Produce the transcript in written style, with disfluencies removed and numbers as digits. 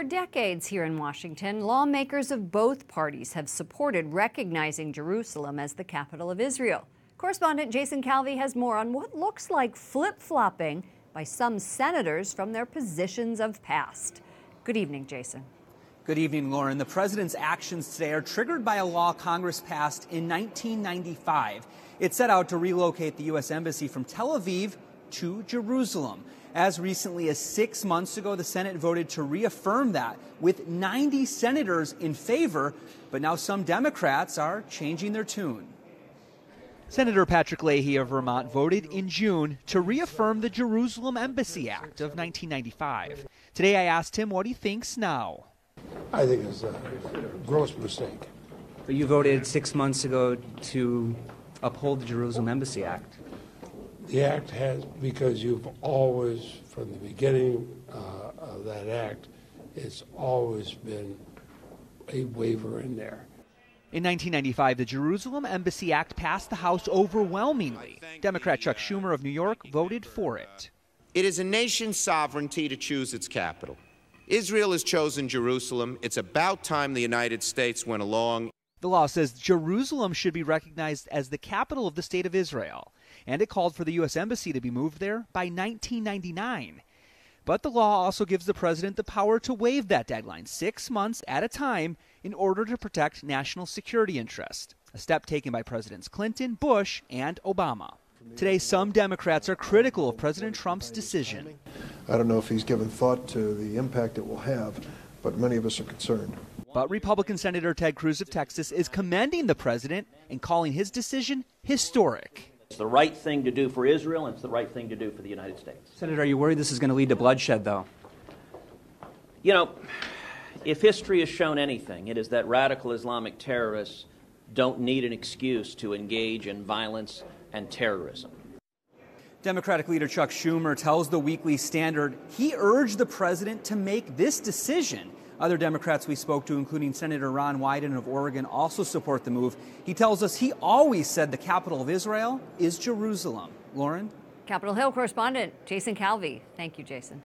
For decades here in Washington, lawmakers of both parties have supported recognizing Jerusalem as the capital of Israel. Correspondent Jason Calvi has more on what looks like flip-flopping by some senators from their positions of past. Good evening, Jason. Good evening, Lauren. The president's actions today are triggered by a law Congress passed in 1995. It set out to relocate the U.S. Embassy from Tel Aviv to Jerusalem. As recently as 6 months ago, the Senate voted to reaffirm that with 90 senators in favor, but now some Democrats are changing their tune. Senator Patrick Leahy of Vermont voted in June to reaffirm the Jerusalem Embassy Act of 1995. Today I asked him what he thinks now. I think it's a gross mistake. But you voted 6 months ago to uphold the Jerusalem Embassy Act. The act has, because you've always, from the beginning of that act, it's always been a waiver in there. In 1995, the Jerusalem Embassy Act passed the House overwhelmingly. Democrat Chuck Schumer of New York voted for it. It is a nation's sovereignty to choose its capital. Israel has chosen Jerusalem. It's about time the United States went along. The law says Jerusalem should be recognized as the capital of the state of Israel, and it called for the U.S. Embassy to be moved there by 1999. But the law also gives the president the power to waive that deadline 6 months at a time in order to protect national security interests, a step taken by Presidents Clinton, Bush, and Obama. Today, some Democrats are critical of President Trump's decision. I don't know if he's given thought to the impact it will have, but many of us are concerned. But Republican Senator Ted Cruz of Texas is commending the president and calling his decision historic. It's the right thing to do for Israel, and it's the right thing to do for the United States. Senator, are you worried this is going to lead to bloodshed, though? You know, if history has shown anything, it is that radical Islamic terrorists don't need an excuse to engage in violence and terrorism. Democratic leader Chuck Schumer tells the Weekly Standard he urged the president to make this decision. Other Democrats we spoke to, including Senator Ron Wyden of Oregon, also support the move. He tells us he always said the capital of Israel is Jerusalem. Lauren? Capitol Hill correspondent Jason Calvi. Thank you, Jason.